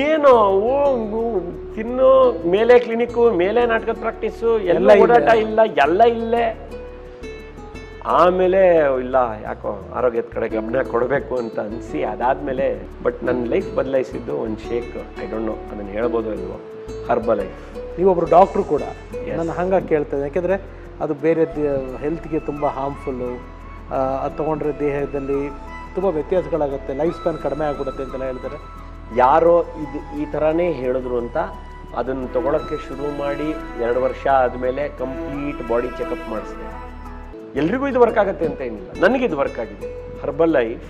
ಏನು ತಿನ್ನು ಮೇಲೆ ಕ್ಲಿನಿಕ್ಕು ಮೇಲೆ ನಾಟಕದ ಪ್ರಾಕ್ಟೀಸು ಎಲ್ಲ ಓಡಾಟ ಇಲ್ಲ ಎಲ್ಲ ಇಲ್ಲೇ. ಆಮೇಲೆ ಇಲ್ಲ ಯಾಕೋ ಆರೋಗ್ಯದ ಕಡೆ ಗಮನ ಕೊಡಬೇಕು ಅಂತ ಅನಿಸಿ ಅದಾದಮೇಲೆ ಬಟ್ ನನ್ನ ಲೈಫ್ ಬದಲಾಯಿಸಿದ್ದು ಒಂದು ಶೇಕ್. ಐ ಡೋಂಟ್ ನೋ ಅದನ್ನು ಹೇಳ್ಬೋದು ಇಲ್ವೋ, ಹರ್ಬಲ್ ಲೈಫ್. ನೀವೊಬ್ಬರು ಡಾಕ್ಟ್ರು ಕೂಡ. ನಾನು ಹಂಗಾಗಿ ಕೇಳ್ತೇನೆ, ಯಾಕೆಂದರೆ ಅದು ಬೇರೆ ಹೆಲ್ತ್ಗೆ ತುಂಬ ಹಾರ್ಮ್ಫುಲ್ಲು. ಅದು ತೊಗೊಂಡ್ರೆ ದೇಹದಲ್ಲಿ ತುಂಬ ವ್ಯತ್ಯಾಸಗಳಾಗುತ್ತೆ, ಲೈಫ್ ಸ್ಪ್ಯಾನ್ ಕಡಿಮೆ ಆಗಿಬಿಡುತ್ತೆ ಅಂತೆಲ್ಲ ಹೇಳ್ತಾರೆ. ಯಾರೋ ಇದು ಈ ಥರನೇ ಹೇಳಿದ್ರು ಅಂತ ಅದನ್ನು ತೊಗೊಳಕ್ಕೆ ಶುರು ಮಾಡಿ 2 ವರ್ಷ ಆದಮೇಲೆ ಕಂಪ್ಲೀಟ್ ಬಾಡಿ ಚೆಕಪ್ ಮಾಡಿಸಿದೆ. ಎಲ್ರಿಗೂ ಇದು ವರ್ಕ್ ಆಗುತ್ತೆ ಅಂತ ಏನಿಲ್ಲ, ನನಗಿದು ವರ್ಕ್ ಆಗಿದೆ. ಹರ್ಬಲ್ ಲೈಫ್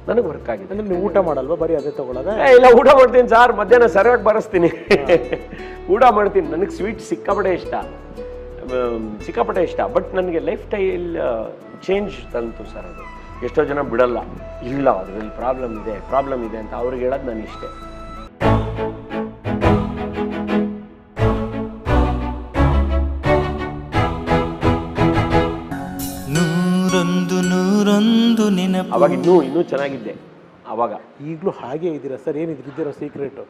ನನಗೆ ವರ್ಕ್ ಆಗಿದೆ. ಅಂದರೆ ನೀವು ಊಟ ಮಾಡಲ್ವಾ, ಬರೀ ಅದೇ ತೊಗೊಳ್ಳೋದ? ಇಲ್ಲ, ಊಟ ಮಾಡ್ತೀನಿ ಸಾರ್, ಮಧ್ಯಾಹ್ನ ಸರಿಯಾಗಿ ಬರೆಸ್ತೀನಿ, ಊಟ ಮಾಡ್ತೀನಿ. ನನಗೆ ಸ್ವೀಟ್ ಸಿಕ್ಕಾಪಟ್ಟೆ ಇಷ್ಟ. ಬಟ್ ನನಗೆ ಲೈಫ್ ಸ್ಟೈಲ್ ಚೇಂಜ್ ತಂತು ಸರ್ ಅದು. ಎಷ್ಟೋ ಜನ ಬಿಡಲ್ಲ, ಇಲ್ಲ ಅದರಲ್ಲಿ ಪ್ರಾಬ್ಲಮ್ ಇದೆ ಅಂತ ಅವ್ರಿಗೆ ಹೇಳೋದು ನಾನು ಇಷ್ಟೇ. ಅವಾಗ ಇನ್ನೂ ಚೆನ್ನಾಗಿದ್ದೆ ಅವಾಗ. ಈಗಲೂ ಹಾಗೆ ಇದ್ದೀರಾ ಸರ್? ಏನಿದ್ದಿರೋ secret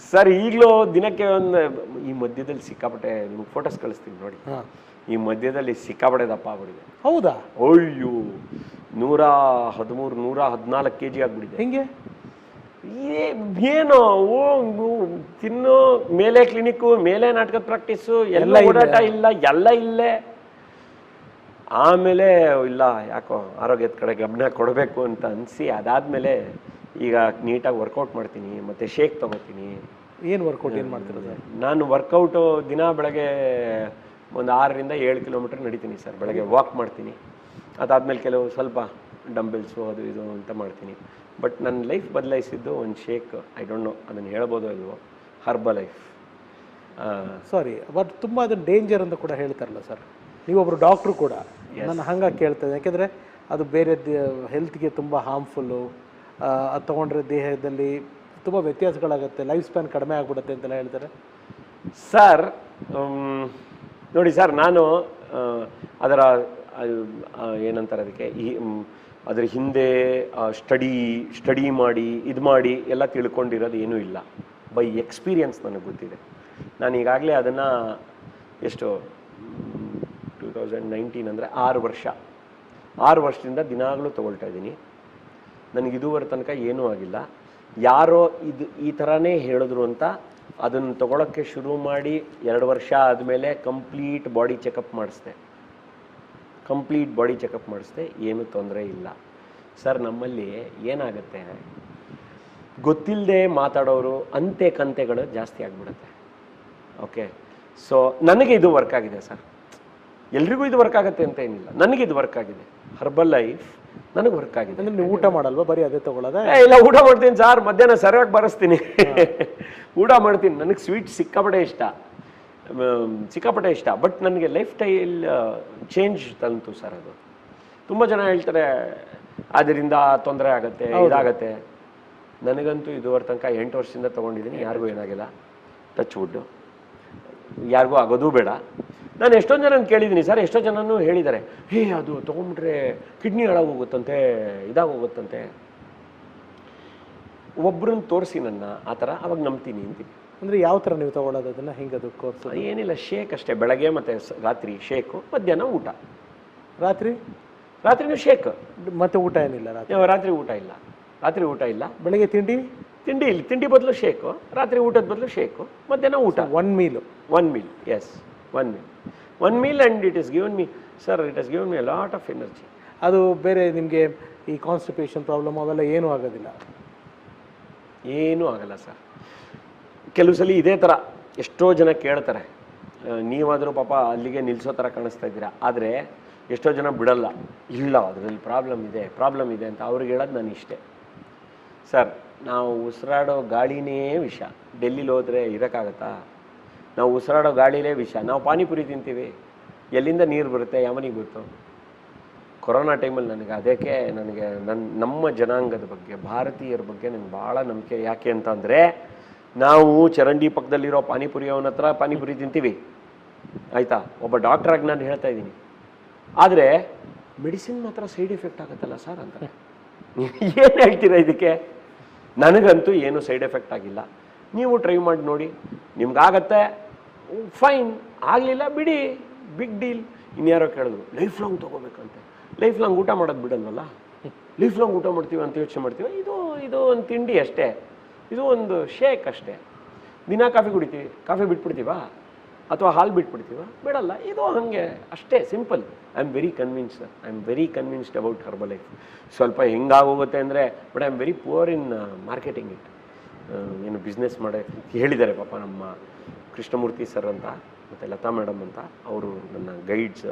sir? ಈಗಲೂ ದಿನಕ್ಕೆ ಒಂದು ಈ ಮಧ್ಯದಲ್ಲಿ ಸಿಕ್ಕಾಪಟ್ಟೆ ನಿಮ್ಗೆ ಫೋಟೋಸ್ ಕಳಿಸ್ತೀನಿ ನೋಡಿ. ಈ ಮಧ್ಯದಲ್ಲಿ ಸಿಕ್ಕಾಪಟ್ಟೆ ದಪ್ಪ ಆಗ್ಬಿಟ್ಟಿದೆ. ಹೌದಾ? ಅಯ್ಯೋ, 113 114 kg ಆಗ್ಬಿಟ್ಟಿದೆ. ಹೆಂಗೆ? ಏನು ತಿನ್ನು ಮೇಲೆ ಕ್ಲಿನಿಕ್ಕು ಮೇಲೆ ನಾಟಕದ ಪ್ರಾಕ್ಟೀಸು ಎಲ್ಲ ಓಡಾಟ ಇಲ್ಲ ಎಲ್ಲ ಇಲ್ಲೇ. ಆಮೇಲೆ ಇಲ್ಲ ಯಾಕೋ ಆರೋಗ್ಯದ ಕಡೆ ಗಮನ ಕೊಡಬೇಕು ಅಂತ ಅನಿಸಿ ಅದಾದಮೇಲೆ ಈಗ ನೀಟಾಗಿ ವರ್ಕೌಟ್ ಮಾಡ್ತೀನಿ, ಮತ್ತು ಶೇಕ್ ತೊಗೋತೀನಿ. ಏನು ವರ್ಕೌಟ್ ಏನು ಮಾಡ್ತಿರೋದು? ನಾನು ವರ್ಕೌಟು ದಿನ ಬೆಳಗ್ಗೆ ಒಂದು 6 ರಿಂದ 7 ಕಿಲೋಮೀಟರ್ ನಡಿತೀನಿ ಸರ್. ಬೆಳಗ್ಗೆ ವಾಕ್ ಮಾಡ್ತೀನಿ, ಅದಾದಮೇಲೆ ಕೆಲವು ಸ್ವಲ್ಪ ಡಂಬೆಲ್ಸು ಅದು ಇದು ಅಂತ ಮಾಡ್ತೀನಿ. ಬಟ್ ನನ್ನ ಲೈಫ್ ಬದಲಾಯಿಸಿದ್ದು ಒಂದು ಶೇಕ್. ಐ ಡೋಂಟ್ ನೋ ಅದನ್ನು ಹೇಳ್ಬೋದು ಇಲ್ವೋ, ಹರ್ಬಲ್ ಲೈಫ್. ಸಾರಿ, ಬಟ್ ತುಂಬ ಅದನ್ನು ಡೇಂಜರ್ ಅಂತ ಕೂಡ ಹೇಳ್ತಾರಲ್ಲ ಸರ್? ನೀವೊಬ್ಬರು ಡಾಕ್ಟ್ರು ಕೂಡ. ನಾನು ಹಂಗಾಗಿ ಕೇಳ್ತೇನೆ, ಯಾಕೆಂದರೆ ಅದು ಬೇರೆ ಹೆಲ್ತ್ಗೆ ತುಂಬ ಹಾರ್ಮ್ಫುಲ್ಲು. ಅದು ತೊಗೊಂಡ್ರೆ ದೇಹದಲ್ಲಿ ತುಂಬ ವ್ಯತ್ಯಾಸಗಳಾಗುತ್ತೆ, ಲೈಫ್ ಸ್ಪ್ಯಾನ್ ಕಡಿಮೆ ಆಗಿಬಿಡುತ್ತೆ ಅಂತೆಲ್ಲ ಹೇಳ್ತಾರೆ. ಸರ್ ನೋಡಿ ಸರ್, ನಾನು ಅದರ ಏನಂತಾರೆ ಅದಕ್ಕೆ, ಅದ್ರ ಹಿಂದೆ ಸ್ಟಡಿ ಮಾಡಿ ಎಲ್ಲ ತಿಳ್ಕೊಂಡಿರೋದು ಏನೂ ಇಲ್ಲ. ಬೈ ಎಕ್ಸ್ಪೀರಿಯನ್ಸ್ ನನಗೆ ಗೊತ್ತಿದೆ. ನಾನು ಈಗಾಗಲೇ ಅದನ್ನು ಎಷ್ಟು 2019 ಅಂದರೆ 6 ವರ್ಷದಿಂದ ದಿನಾಗಲೂ ತೊಗೊಳ್ತಾ ಇದ್ದೀನಿ. ನನಗಿದುವರೆ ತನಕ ಏನೂ ಆಗಿಲ್ಲ. ಯಾರೋ ಈ ಥರನೇ ಹೇಳಿದ್ರು ಅಂತ ಅದನ್ನು ತೊಗೊಳಕ್ಕೆ ಶುರು ಮಾಡಿ 2 ವರ್ಷ ಆದಮೇಲೆ ಕಂಪ್ಲೀಟ್ ಬಾಡಿ ಚೆಕಪ್ ಮಾಡಿಸ್ದೆ. ಏನೂ ತೊಂದರೆ ಇಲ್ಲ ಸರ್. ನಮ್ಮಲ್ಲಿ ಏನಾಗುತ್ತೆ, ಗೊತ್ತಿಲ್ಲದೆ ಮಾತಾಡೋರು ಕಂತೆಗಳು ಜಾಸ್ತಿ ಆಗಿಬಿಡುತ್ತೆ. ಓಕೆ, ಸೊ ನನಗೆ ಇದು ವರ್ಕ್ ಆಗಿದೆ ಸರ್. ಎಲ್ರಿಗೂ ಇದು ವರ್ಕ್ ಆಗುತ್ತೆ ಅಂತ ಏನಿಲ್ಲ, ನನಗಿದು ವರ್ಕ್ ಆಗಿದೆ. ಹರ್ಬಲ್ ಲೈಫ್ ನನಗೆ ವರ್ಕ್ ಆಗಿದೆ. ಅಂದರೆ ನೀವು ಊಟ ಮಾಡಲ್ವಾ, ಬರೀ ಅದೇ ತೊಗೊಳ್ಳೋದ? ಇಲ್ಲ, ಊಟ ಮಾಡ್ತೀನಿ ಸಾರ್, ಮಧ್ಯಾಹ್ನ ಸರಿಯಾಗಿ ಬರೆಸ್ತೀನಿ, ಊಟ ಮಾಡ್ತೀನಿ. ನನಗೆ ಸ್ವೀಟ್ ಸಿಕ್ಕಾಪಟ್ಟೆ ಇಷ್ಟ. ಬಟ್ ನನಗೆ ಲೈಫ್ ಸ್ಟೈಲ್ ಚೇಂಜ್ ತಂತು ಸರ್ ಅದು. ತುಂಬ ಜನ ಹೇಳ್ತಾರೆ ಅದರಿಂದ ತೊಂದರೆ ಆಗುತ್ತೆ, ಇದಾಗತ್ತೆ. ನನಗಂತೂ ಇದುವರೆ ತನಕ 8 ವರ್ಷದಿಂದ ತೊಗೊಂಡಿದ್ದೀನಿ, ಯಾರಿಗೂ ಏನಾಗಿಲ್ಲ. ಟಚ್ ವುಡ್ಡು, ಯಾರಿಗೂ ಆಗೋದು ಬೇಡ. ನಾನು ಎಷ್ಟೊಂದು ಜನ ಕೇಳಿದ್ದೀನಿ ಸರ್, ಎಷ್ಟೋ ಜನನೂ ಹೇಳಿದ್ದಾರೆ, ಅದು ತೊಗೊಂಡ್ಬಿಟ್ರೆ ಕಿಡ್ನಿ ಹಾಳಾಗೋಗುತ್ತಂತೆ, ಇದಾಗೋಗುತ್ತಂತೆ. ಒಬ್ಬರನ್ನ ತೋರಿಸಿ ನನ್ನ ಆ ಥರ, ಅವಾಗ ನಂಬ್ತೀನಿ ಅಂತೀನಿ. ಅಂದರೆ ಯಾವ ಥರ ನೀವು ತೊಗೊಳ್ಳೋದು ಅದನ್ನು? ಹೆಂಗೆ ಅದು ಕೋರ್ಸ್? ಏನಿಲ್ಲ, ಶೇಕ್ ಅಷ್ಟೇ. ಬೆಳಗ್ಗೆ ಮತ್ತು ರಾತ್ರಿ ಶೇಕು, ಮಧ್ಯಾಹ್ನ ಊಟ. ರಾತ್ರಿನೂ ಶೇಕ್, ಮತ್ತು ಊಟ ಏನಿಲ್ಲ? ರಾತ್ರಿ ಊಟ ಇಲ್ಲ. ಬೆಳಗ್ಗೆ ತಿಂಡಿ ಇಲ್ಲ, ತಿಂಡಿ ಬದಲು ಶೇಕು, ರಾತ್ರಿ ಊಟದ ಬದಲು ಶೇಕು, ಮಧ್ಯಾಹ್ನ ಊಟ. One meal. Yes, one meal and it is given me a lot of energy. ಅದು ಬೇರೆ ನಿಮಗೆ ಈ ಕಾನ್ಸ್ಟಿಪೇಷನ್ ಪ್ರಾಬ್ಲಮ್ ಅವೆಲ್ಲ ಏನೂ ಆಗೋದಿಲ್ಲ? ಏನೂ ಆಗಲ್ಲ ಸರ್. ಕೆಲವು ಸಲ ಇದೇ ಥರ ಎಷ್ಟೋ ಜನ ಕೇಳ್ತಾರೆ, ನೀವಾದರೂ ಪಾಪ ಅಲ್ಲಿಗೆ ನಿಲ್ಲಿಸೋ ಥರ ಕಾಣಿಸ್ತಾ ಇದ್ದೀರಾ. ಆದರೆ ಎಷ್ಟೋ ಜನ ಬಿಡಲ್ಲ, ಇಲ್ಲ ಅದರಲ್ಲಿ ಪ್ರಾಬ್ಲಮ್ ಇದೆ ಅಂತ ಅವ್ರಿಗೆ ಹೇಳೋದು ನಾನು ಇಷ್ಟೇ. ಸರ್, ನಾವು ಉಸಿರಾಡೋ ಗಾಳಿನೇ ವಿಷ. ಡೆಲ್ಲಿಲಿ ಹೋದರೆ ಇರೋಕ್ಕಾಗತ್ತಾ? ನಾವು ಉಸಿರಾಡೋ ಗಾಳಿಲೇ ವಿಷ. ನಾವು ಪಾನಿಪುರಿ ತಿಂತೀವಿ, ಎಲ್ಲಿಂದ ನೀರು ಬರುತ್ತೆ, ಯಾವನಿಗೆ ಗೊತ್ತು? ಕೊರೋನಾ ಟೈಮಲ್ಲಿ ನನಗೆ ನಮ್ಮ ಜನಾಂಗದ ಬಗ್ಗೆ, ಭಾರತೀಯರ ಬಗ್ಗೆ ನನಗೆ ಭಾಳ ನಂಬಿಕೆ. ಯಾಕೆ ಅಂತಂದರೆ, ನಾವು ಚರಂಡಿ ಪಕ್ಕದಲ್ಲಿರೋ ಪಾನಿಪುರಿಯವನ ಹತ್ರ ಪಾನಿಪುರಿ ತಿಂತೀವಿ, ಆಯಿತಾ? ಒಬ್ಬ ಡಾಕ್ಟ್ರಾಗಿ ನಾನು ಹೇಳ್ತಾ ಇದ್ದೀನಿ. ಆದರೆ ಮೆಡಿಸಿನ್ ಮಾತ್ರ ಸೈಡ್ ಎಫೆಕ್ಟ್ ಆಗುತ್ತಲ್ಲ ಸರ್ ಅಂತ ಏನು ಹೇಳ್ತೀರಾ ಇದಕ್ಕೆ? ನನಗಂತೂ ಏನು ಸೈಡ್ ಎಫೆಕ್ಟ್ ಆಗಿಲ್ಲ. ನೀವು ಟ್ರೈ ಮಾಡಿ ನೋಡಿ, ನಿಮ್ಗಾಗತ್ತೆ ಫೈನ್, ಆಗಲಿಲ್ಲ ಬಿಡಿ, ಬಿಗ್ ಡೀಲ್. ಇನ್ಯಾರೋ ಕೇಳಿದ್ರು ಲೈಫ್ ಲಾಂಗ್ ತೊಗೋಬೇಕಂತೆ. ಲೈಫ್ ಲಾಂಗ್ ಊಟ ಮಾಡೋದು ಬಿಡಲ್ವಲ್ಲ, ಲೈಫ್ ಲಾಂಗ್ ಊಟ ಮಾಡ್ತೀವಿ ಅಂತ ಯೋಚನೆ ಮಾಡ್ತೀವಿ. ಇದು ಒಂದು ತಿಂಡಿ ಅಷ್ಟೇ, ಇದು ಒಂದು ಶೇಕ್ ಅಷ್ಟೇ. ದಿನ ಕಾಫಿ ಕುಡಿತೀವಿ, ಕಾಫಿ ಬಿಟ್ಬಿಡ್ತೀವ ಅಥವಾ ಹಾಲು ಬಿಟ್ಬಿಡ್ತೀವ? ಬಿಡಲ್ಲ. ಇದು ಹಾಗೆ ಅಷ್ಟೇ, simple. I am very convinced about Herbalife. ಸ್ವಲ್ಪ ಹೆಂಗಾಗೋಗುತ್ತೆ ಅಂದರೆ, but I am very poor in marketing it. ಏನು ಬಿಸ್ನೆಸ್ ಮಾಡಿ ಹೇಳಿದ್ದಾರೆ ಪಾಪ ನಮ್ಮ ಕೃಷ್ಣಮೂರ್ತಿ ಸರ್ ಅಂತ ಮತ್ತು ಲತಾ ಮೇಡಮ್ ಅಂತ, ಅವರು ನನ್ನ ಗೈಡ್ಸ್.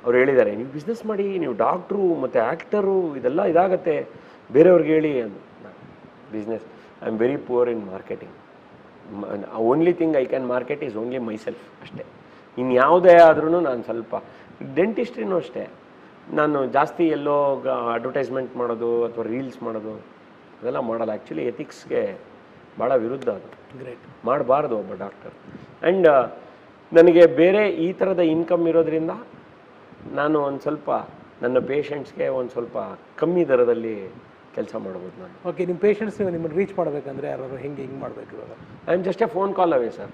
ಅವ್ರು ಹೇಳಿದ್ದಾರೆ, ನೀವು ಬಿಸ್ನೆಸ್ ಮಾಡಿ, ನೀವು ಡಾಕ್ಟ್ರು ಮತ್ತು ಆ್ಯಕ್ಟರು, ಇದೆಲ್ಲ ಇದಾಗತ್ತೆ, ಬೇರೆಯವ್ರಿಗೆ ಹೇಳಿ ಅಂತ. Business, I am very poor in marketing. Only thing I can market is only myself ಅಷ್ಟೇ. ಇನ್ಯಾವುದೇ ಆದ್ರೂ ನಾನು ಸ್ವಲ್ಪ, ಡೆಂಟಿಸ್ಟ್ರಿನೂ ಅಷ್ಟೇ, ನಾನು ಜಾಸ್ತಿ ಎಲ್ಲೋ ಅಡ್ವರ್ಟೈಸ್ಮೆಂಟ್ ಮಾಡೋದು ಅಥವಾ ರೀಲ್ಸ್ ಮಾಡೋದು ಅದೆಲ್ಲ ಮಾಡಲ್ಲ. ಆ್ಯಕ್ಚುಲಿ ಎಥಿಕ್ಸ್ಗೆ ಭಾಳ ವಿರುದ್ಧ ಅದು. ಗ್ರೇಟ್. ಮಾಡಬಾರ್ದು ಒಬ್ಬ ಡಾಕ್ಟರ್. ಆ್ಯಂಡ್ ನನಗೆ ಬೇರೆ ಈ ಥರದ ಇನ್ಕಮ್ ಇರೋದ್ರಿಂದ ನಾನು ಒಂದು ಸ್ವಲ್ಪ ನನ್ನ ಪೇಷಂಟ್ಸ್ಗೆ ಒಂದು ಸ್ವಲ್ಪ ಕಮ್ಮಿ ದರದಲ್ಲಿ ಕೆಲಸ ಮಾಡ್ಬೋದು ನಾನು. ಓಕೆ, ನಿಮ್ಮ ಪೇಷಂಟ್ಸ್ ನಿಮ್ಮನ್ನು ರೀಚ್ ಮಾಡಬೇಕಂದ್ರೆ ಯಾರು ಹಿಂಗೆ ಮಾಡಬೇಕು ಇವಾಗ? I am just a phone call away sir.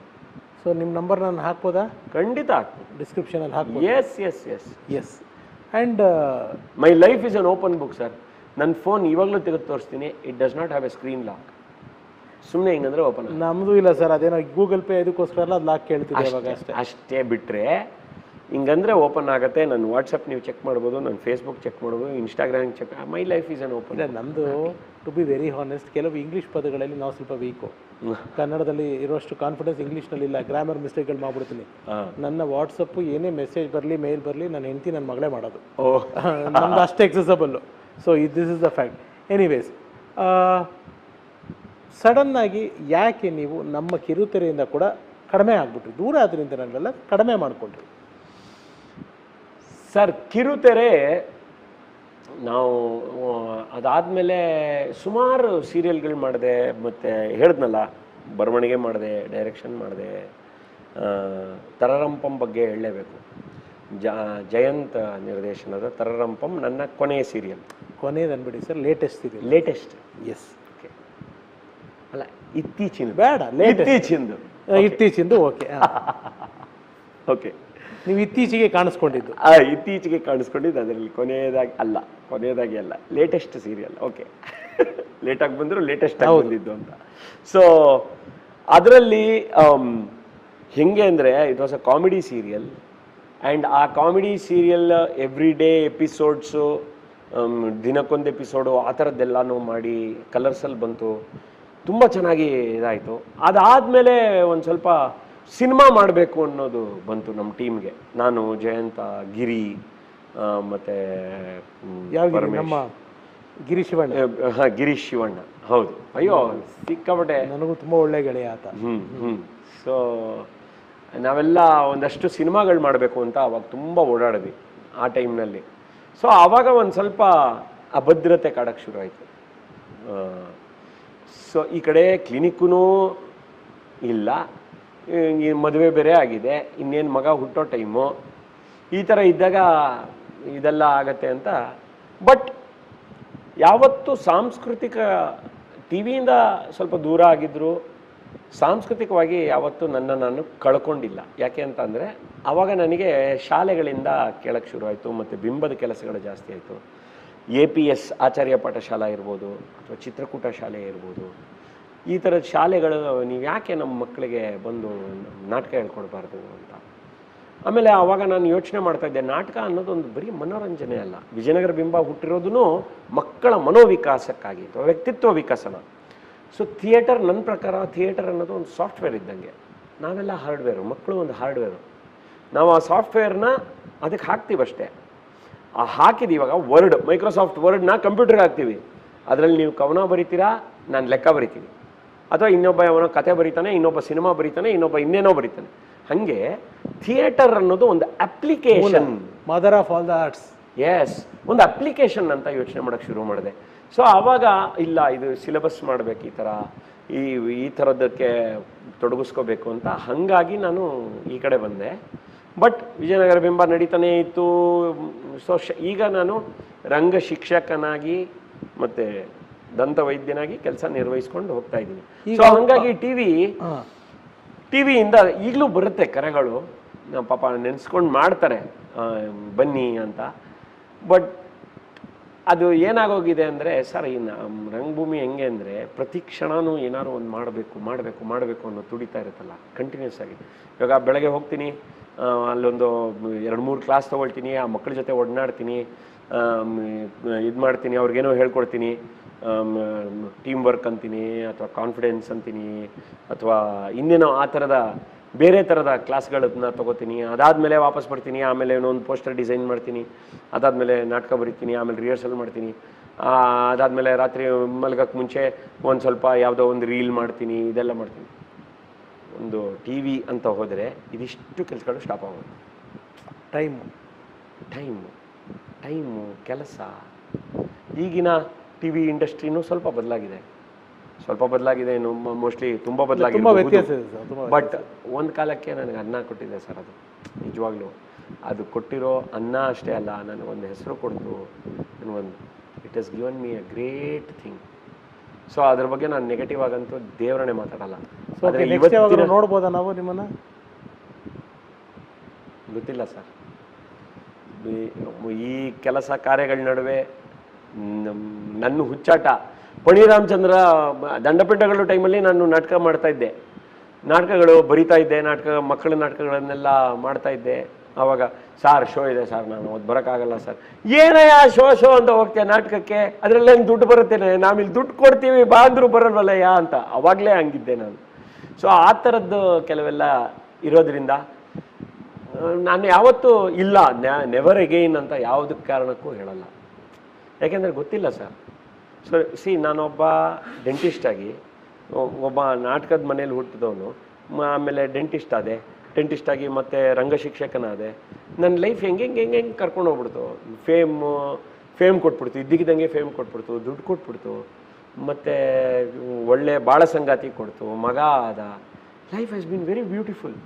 So ನಿಮ್ಮ ನಂಬರ್ ನಾನು ಹಾಕ್ಬೋದಾ? ಖಂಡಿತ ಹಾಕ್ಬೋದು, ಡಿಸ್ಕ್ರಿಪ್ಷನಲ್ಲಿ ಹಾಕ್ಬೋದು. Yes. And my life is an open book sir. ನನ್ನ ಫೋನ್ ಇವಾಗಲೂ ತೆಗೆದು ತೋರಿಸ್ತೀನಿ. It does not have a screen lock. ಸುಮ್ಮನೆ ಹಿಂಗಂದ್ರೆ ಓಪನ್. ನಮ್ಮದು ಇಲ್ಲ ಸರ್, ಅದೇನೋ ಗೂಗಲ್ ಪೇ ಇದಕ್ಕೋಸ್ಕರ ಅದು ಲಾಕ್ ಕೇಳ್ತಿದ್ದೆ ಇವಾಗ ಅಷ್ಟೇ ಬಿಟ್ಟರೆ ಹಿಂಗಂದ್ರೆ ಓಪನ್ ಆಗುತ್ತೆ. ನನ್ನ ವಾಟ್ಸಪ್ ನೀವು ಚೆಕ್ ಮಾಡ್ಬೋದು, ನನ್ನ ಫೇಸ್ಬುಕ್ ಚೆಕ್ ಮಾಡ್ಬೋದು, Instagram check. My life is an open. ನಮ್ಮದು ಟು ಬಿ ವೆರಿ ಹಾನೆಸ್ಟ್, ಕೆಲವು ಇಂಗ್ಲೀಷ್ ಪದಗಳಲ್ಲಿ ನಾವು ಸ್ವಲ್ಪ ವೀಕು. ಕನ್ನಡದಲ್ಲಿ ಇರೋಷ್ಟು ಕಾನ್ಫಿಡೆನ್ಸ್ ಇಂಗ್ಲೀಷ್ನಲ್ಲಿ ಇಲ್ಲ. ಗ್ರಾಮರ್ ಮಿಸ್ಟೇಕ್ಗಳು ಮಾಡ್ಬಿಡ್ತೀನಿ. ನನ್ನ ವಾಟ್ಸಪ್ಪು ಏನೇ ಮೆಸೇಜ್ ಬರಲಿ, ಮೇಲ್ ಬರಲಿ, ನನ್ನ ಹೆಂಡತಿ ನನ್ನ ಮಗಳೇ ಮಾಡೋದು. ನಮ್ದು ಅಷ್ಟೇ accessible. So this is the fact. Anyways, ಸಡನ್ನಾಗಿ ಯಾಕೆ ನೀವು ನಮ್ಮ ಕಿರುತೆರೆಯಿಂದ ಕೂಡ ಕಡಿಮೆ ಆಗಿಬಿಟ್ರಿ? ದೂರ ಆದ್ರಿಂದ ನಾವೆಲ್ಲ ಕಡಿಮೆ ಮಾಡಿಕೊಂಡ್ರಿ ಸರ್. ಕಿರುತೆರೆ ನಾವು ಅದಾದಮೇಲೆ ಸುಮಾರು ಸೀರಿಯಲ್ಗಳು ಮಾಡಿದೆ, ಮತ್ತು ಹೇಳಿದ್ನಲ್ಲ ಬರವಣಿಗೆ ಮಾಡಿದೆ, ಡೈರೆಕ್ಷನ್ ಮಾಡಿದೆ. ತರರಂಪಂ ಬಗ್ಗೆ ಹೇಳಲೇಬೇಕು. ಜಯಂತ್ ನಿರ್ದೇಶನದ ತರರಂಪಂ ನನ್ನ ಕೊನೆಯ ಸೀರಿಯಲ್. ಕೊನೆಯದು ಅನ್ಬಿಡಿ sir, latest serial. Latest, yes. Okay, ಅಲ್ಲ ಇತ್ತೀಚಿನ ಬೇಡ, ಇತ್ತೀಚಿಂದು. ಓಕೆ ಓಕೆ, ನೀವು ಇತ್ತೀಚೆಗೆ ಕಾಣಿಸ್ಕೊಂಡಿದ್ದು? ಇತ್ತೀಚೆಗೆ ಕಾಣಿಸ್ಕೊಂಡಿದ್ದು ಅದರಲ್ಲಿ ಕೊನೆಯದಾಗಿ ಅಲ್ಲ, ಲೇಟೆಸ್ಟ್ ಸೀರಿಯಲ್. ಓಕೆ, ಲೇಟಾಗಿ ಬಂದರೂ ಲೇಟೆಸ್ಟ್ ಆಗಿ ಬಂದಿದ್ದು ಅಂತ. ಸೊ ಅದರಲ್ಲಿ ಹೆಂಗೆ ಅಂದರೆ, it was a comedy serial. And ಆ comedy serial every day episodes, ದಿನಕ್ಕೊಂದು ಎಪಿಸೋಡು, ಆ ಥರದ್ದೆಲ್ಲನೂ ಮಾಡಿ ಕಲರ್ಸಲ್ಲಿ ಬಂತು. ತುಂಬ ಚೆನ್ನಾಗಿ ಇದಾಯಿತು. ಅದಾದಮೇಲೆ ಒಂದು ಸ್ವಲ್ಪ ಸಿನಿಮಾ ಮಾಡಬೇಕು ಅನ್ನೋದು ಬಂತು ನಮ್ಮ ಟೀಮ್ಗೆ. ನಾನು, ಜಯಂತ, ಗಿರಿ ಮತ್ತು ನಮ್ಮ ಗಿರೀಶ್ ಶಿವಣ್ಣ. ಗಿರೀಶ್ ಶಿವಣ್ಣ, ಹೌದು. ಅಯ್ಯೋ ಸಿಕ್ಕಾಪಟ್ಟೆ, ನನಗೂ ತುಂಬ ಒಳ್ಳೆ ಗೆಳೆಯ ಆತ. ಸೊ ನಾವೆಲ್ಲ ಒಂದಷ್ಟು ಸಿನಿಮಾಗಳು ಮಾಡಬೇಕು ಅಂತ ಅವಾಗ ತುಂಬ ಓಡಾಡಿದ್ವಿ ಆ ಟೈಮ್ನಲ್ಲಿ. ಸೊ ಆವಾಗ ಒಂದು ಸ್ವಲ್ಪ ಅಭದ್ರತೆ ಕಾಡಕ್ಕೆ ಶುರು ಆಯಿತು. ಸೊ ಈ ಕಡೆ ಕ್ಲಿನಿಕ್ಕೂ ಇಲ್ಲ, ಮದುವೆ ಬೇರೆ ಆಗಿದೆ, ಇನ್ನೇನು ಮಗ ಹುಟ್ಟೋ ಟೈಮು, ಈ ಥರ ಇದ್ದಾಗ ಇದೆಲ್ಲ ಆಗತ್ತೆ ಅಂತ. ಬಟ್ ಯಾವತ್ತೂ ಸಾಂಸ್ಕೃತಿಕ ಟಿ ವಿಯಿಂದ ಸ್ವಲ್ಪ ದೂರ ಆಗಿದ್ದರು, ಸಾಂಸ್ಕೃತಿಕವಾಗಿ ಯಾವತ್ತೂ ನಾನು ಕಳ್ಕೊಂಡಿಲ್ಲ. ಯಾಕೆ ಅಂತ ಅಂದರೆ ಆವಾಗ ನನಗೆ ಶಾಲೆಗಳಿಂದ ಕೇಳಕ್ಕೆ ಶುರು ಆಯಿತು, ಮತ್ತು ಬಿಂಬದ ಕೆಲಸಗಳು ಜಾಸ್ತಿ ಆಯಿತು. APS ಆಚಾರ್ಯ ಪಾಠಶಾಲಾ ಇರ್ಬೋದು, ಅಥವಾ ಚಿತ್ರಕೂಟ ಶಾಲೆ ಇರ್ಬೋದು, ಈ ಥರದ ಶಾಲೆಗಳು ನೀವು ಯಾಕೆ ನಮ್ಮ ಮಕ್ಕಳಿಗೆ ಬಂದು ನಾಟಕ ಹೇಳ್ಕೊಡ್ಬಾರ್ದು ಅಂತ. ಆಮೇಲೆ ಆವಾಗ ನಾನು ಯೋಚನೆ ಮಾಡ್ತಾಯಿದ್ದೆ, ನಾಟಕ ಅನ್ನೋದು ಒಂದು ಬರೀ ಮನೋರಂಜನೆ ಅಲ್ಲ. ವಿಜಯನಗರ ಬಿಂಬ ಹುಟ್ಟಿರೋದು ಮಕ್ಕಳ ಮನೋವಿಕಾಸಕ್ಕಾಗಿ, ಅಥವಾ ವ್ಯಕ್ತಿತ್ವ ವಿಕಸನ. ಸೊ ಥಿಯೇಟರ್, ನನ್ನ ಪ್ರಕಾರ ಥಿಯೇಟರ್ ಅನ್ನೋದು ಒಂದು ಸಾಫ್ಟ್ವೇರ್ ಇದ್ದಂಗೆ. ನಾವೆಲ್ಲ ಹಾರ್ಡ್ವೇರು, ಮಕ್ಕಳು ಒಂದು ಹಾರ್ಡ್ವೇರು. ನಾವು ಆ ಸಾಫ್ಟ್ವೇರ್ನ ಅದಕ್ಕೆ ಹಾಕ್ತೀವಷ್ಟೇ. ಹಾಕಿದ್ದೀವಿ. ಇವಾಗ ವರ್ಡ್, ಮೈಕ್ರೋಸಾಫ್ಟ್ ವರ್ಡ್ನ ಕಂಪ್ಯೂಟರ್ಗೆ ಹಾಕ್ತೀವಿ. ಅದರಲ್ಲಿ ನೀವು ಕವನ ಬರಿತೀರಾ, ನಾನು ಲೆಕ್ಕ ಬರಿತೀನಿ, ಅಥವಾ ಇನ್ನೊಬ್ಬ ಅವನ ಕತೆ ಬರೀತಾನೆ, ಇನ್ನೊಬ್ಬ ಸಿನಿಮಾ ಬರೀತಾನೆ, ಇನ್ನೊಬ್ಬ ಇನ್ನೇನೋ ಬರೀತಾನೆ. ಹಾಗೆ ಥಿಯೇಟರ್ ಅನ್ನೋದು ಒಂದು application, mother of all the arts. Yes, ಒಂದು ಅಪ್ಲಿಕೇಶನ್ ಅಂತ ಯೋಚನೆ ಮಾಡೋಕ್ಕೆ ಶುರು ಮಾಡಿದೆ. ಸೊ ಆವಾಗ ಇಲ್ಲ, ಇದು ಸಿಲೆಬಸ್ ಮಾಡಬೇಕು, ಈ ಥರದ್ದಕ್ಕೆ ತೊಡಗಿಸ್ಕೋಬೇಕು ಅಂತ. ಹಾಗಾಗಿ ನಾನು ಈ ಕಡೆ ಬಂದೆ. ಬಟ್ ವಿಜಯನಗರ ಬಿಂಬ ನಡೀತಾನೇ ಇತ್ತು. ಸೊ ಈಗ ನಾನು ರಂಗ ಶಿಕ್ಷಕನಾಗಿ ಮತ್ತು ದಂತ ವೈದ್ಯನಾಗಿ ಕೆಲಸ ನಿರ್ವಹಿಸ್ಕೊಂಡು ಹೋಗ್ತಾ ಇದ್ದೀನಿ. ಸೊ ಹಾಗಾಗಿ ಟಿವಿಯಿಂದ ಈಗಲೂ ಬರುತ್ತೆ ಕರೆಗಳು, ನಮ್ಮ ಪಾಪ ನೆನೆಸ್ಕೊಂಡು ಮಾಡ್ತಾರೆ ಬನ್ನಿ ಅಂತ. ಬಟ್ ಅದು ಏನಾಗೋಗಿದೆ ಅಂದರೆ ಸರ್, ಈ ರಂಗಭೂಮಿ ಹೆಂಗೆ ಅಂದರೆ ಪ್ರತಿ ಕ್ಷಣವೂ ಏನಾದ್ರು ಒಂದು ಮಾಡಬೇಕು ಅನ್ನೋ ತುಡಿತಾ ಇರುತ್ತಲ್ಲ, ಕಂಟಿನ್ಯೂಸ್ ಆಗಿ. ಇವಾಗ ಬೆಳಗ್ಗೆ ಹೋಗ್ತೀನಿ, ಅಲ್ಲೊಂದು 2-3 ಕ್ಲಾಸ್ ತೊಗೊಳ್ತೀನಿ, ಆ ಮಕ್ಕಳ ಜೊತೆ ಒಡನಾಡ್ತೀನಿ, ಇದು ಮಾಡ್ತೀನಿ, ಅವ್ರಿಗೇನೋ ಹೇಳ್ಕೊಡ್ತೀನಿ, ಟೀಮ್ ವರ್ಕ್ ಅಂತೀನಿ ಅಥವಾ ಕಾನ್ಫಿಡೆನ್ಸ್ ಅಂತೀನಿ ಅಥವಾ ಇನ್ನೇನೋ ಆ ಥರದ ಬೇರೆ ಥರದ ಕ್ಲಾಸ್ಗಳನ್ನ ತೊಗೋತೀನಿ. ಅದಾದಮೇಲೆ ವಾಪಸ್ ಬರ್ತೀನಿ, ಆಮೇಲೆ ಒಂದು ಪೋಸ್ಟರ್ ಡಿಸೈನ್ ಮಾಡ್ತೀನಿ, ಅದಾದಮೇಲೆ ನಾಟಕ ಬರೀತೀನಿ, ಆಮೇಲೆ ರಿಹರ್ಸಲ್ ಮಾಡ್ತೀನಿ, ಅದಾದಮೇಲೆ ರಾತ್ರಿ ಮಲಗಕ್ಕೆ ಮುಂಚೆ ಒಂದು ಸ್ವಲ್ಪ ಯಾವುದೋ ಒಂದು ರೀಲ್ ಮಾಡ್ತೀನಿ, ಇದೆಲ್ಲ ಮಾಡ್ತೀನಿ. ಒಂದು ಟಿ ವಿ ಅಂತ ಹೋದರೆ ಇದಿಷ್ಟು ಕೆಲಸಗಳು ಸ್ಟಾಪ್ ಆಗೋದು. ಟೈಮು ಕೆಲಸ. ಈಗಿನ ಟಿ ವಿ ಇಂಡಸ್ಟ್ರಿನೂ ಸ್ವಲ್ಪ ಬದಲಾಗಿದೆ, ಏನು ಮೋಸ್ಟ್ಲಿ ತುಂಬ ಬದಲಾಗಿದೆ. ಬಟ್ ಒಂದು ಕಾಲಕ್ಕೆ ನನಗೆ ಅನ್ನ ಕೊಟ್ಟಿದೆ ಸರ್, ಅದು ನಿಜವಾಗ್ಲೂ ಅದು ಕೊಟ್ಟಿರೋ ಅನ್ನ ಅಷ್ಟೇ ಅಲ್ಲ, ನನಗೊಂದು ಹೆಸರು ಕೊಡ್ತು, ನನಗೊಂದು it has given me a great thing. So ಅದ್ರ ಬಗ್ಗೆ ನಾನು ನೆಗೆಟಿವ್ ಆಗಂತೂ ದೇವರನ್ನೇ ಮಾತಾಡಲ್ಲ. ನೋಡ್ಬೋದಾ ನಾವು ನಿಮ್ಮನ್ನ? ಗೊತ್ತಿಲ್ಲ ಸರ್, ಈ ಕೆಲಸ ಕಾರ್ಯಗಳ ನಡುವೆ ನನ್ನ ಹುಚ್ಚಾಟ. ಪಣಿರಾಮಚಂದ್ರ ದಂಡಪಿಂಡಗಳು ಟೈಮಲ್ಲಿ ನಾನು ನಾಟಕ ಮಾಡ್ತಾ ಇದ್ದೆ, ನಾಟಕಗಳು ಬರಿತಾ ಇದ್ದೆ, ಮಕ್ಕಳ ನಾಟಕಗಳನ್ನೆಲ್ಲ ಮಾಡ್ತಾ ಇದ್ದೆ. ಆವಾಗ ಸಾರ್ ಶೋ ಇದೆ ಸರ್, ನಾನು ಅದು ಬರೋಕ್ಕಾಗಲ್ಲ ಸರ್. ಏನಯ್ಯ ಶೋ ಅಂತ ಹೋಗ್ತೇನೆ ನಾಟಕಕ್ಕೆ, ಅದರಲ್ಲೇನು ದುಡ್ಡು ಬರುತ್ತೇನೆ, ನಾವಿಲ್ಲಿ ದುಡ್ಡು ಕೊಡ್ತೀವಿ ಬಾ ಅಂದರೂ ಬರಲ್ವಲ್ಲಯ್ಯ ಅಂತ ಅವಾಗಲೇ ಹಂಗಿದ್ದೆ ನಾನು. ಸೊ ಆ ಥರದ್ದು ಕೆಲವೆಲ್ಲ ಇರೋದ್ರಿಂದ ನಾನು ಯಾವತ್ತೂ ಇಲ್ಲ, ನೆವರ್ ಎಗೈನ್ ಅಂತ ಯಾವುದಕ್ಕೆ ಕಾರಣಕ್ಕೂ ಹೇಳಲ್ಲ. ಯಾಕೆಂದರೆ ಗೊತ್ತಿಲ್ಲ ಸರ್. ಸೊ ನಾನೊಬ್ಬ ಡೆಂಟಿಸ್ಟಾಗಿ, ಒಬ್ಬ ನಾಟಕದ ಮನೇಲಿ ಹುಟ್ಟಿದವನು, ಆಮೇಲೆ ಡೆಂಟಿಸ್ಟಾಗಿ ಮತ್ತು ರಂಗಶಿಕ್ಷಕನಾದೆ. ನನ್ನ ಲೈಫ್ ಹೆಂಗೆ ಕರ್ಕೊಂಡು ಹೋಗ್ಬಿಡ್ತು. ಫೇಮ್ ಕೊಟ್ಬಿಡ್ತು, ಇದ್ದಕ್ಕಿದ್ದಂಗೆ ಫೇಮ್ ಕೊಟ್ಬಿಡ್ತು, ದುಡ್ಡು ಕೊಟ್ಬಿಡ್ತು, ಮತ್ತು ಒಳ್ಳೆ ಬಾಳ ಸಂಗಾತಿ ಕೊಡ್ತು, ಮಗ ಆದ. Life has been very beautiful.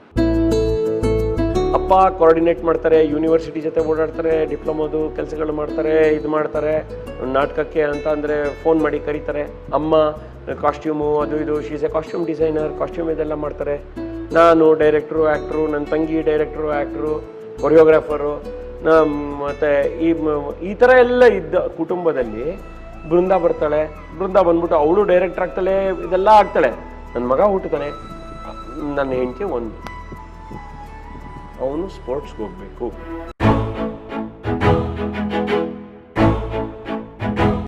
ಅಪ್ಪ ಕೋಆರ್ಡಿನೇಟ್ ಮಾಡ್ತಾರೆ, ಯೂನಿವರ್ಸಿಟಿ ಜೊತೆ ಓಡಾಡ್ತಾರೆ, ಡಿಪ್ಲೊಮೋದು ಕೆಲಸಗಳು ಮಾಡ್ತಾರೆ, ಇದು ಮಾಡ್ತಾರೆ, ನಾಟಕಕ್ಕೆ ಅಂತ ಅಂದರೆ ಫೋನ್ ಮಾಡಿ ಕರೀತಾರೆ. ಅಮ್ಮ ಕಾಸ್ಟ್ಯೂಮು ಅದು ಇದು, she's A costume designer, costume ಇದೆಲ್ಲ ಮಾಡ್ತಾರೆ. ನಾನು ಡೈರೆಕ್ಟ್ರು, ಆ್ಯಕ್ಟ್ರು, ನನ್ನ ತಂಗಿ ಡೈರೆಕ್ಟ್ರು, ಆ್ಯಕ್ಟ್ರು, ಕೊರಿಯೋಗ್ರಾಫರು, ಮತ್ತು ಈ ಥರ ಎಲ್ಲ ಇದ್ದ ಕುಟುಂಬದಲ್ಲಿ ಬೃಂದ ಬರ್ತಾಳೆ. ಬೃಂದ ಬಂದ್ಬಿಟ್ಟು ಅವಳು ಡೈರೆಕ್ಟರ್ ಆಗ್ತಾಳೆ, ಇದೆಲ್ಲ ಆಗ್ತಾಳೆ. ನನ್ನ ಮಗ ಹುಟ್ಟುತ್ತಾನೆ, ನನ್ನ ಹೆಂಡತಿ ಒಂದು, ಅವನು ಸ್ಪೋರ್ಟ್ಸ್ಗೆ ಹೋಗಬೇಕು.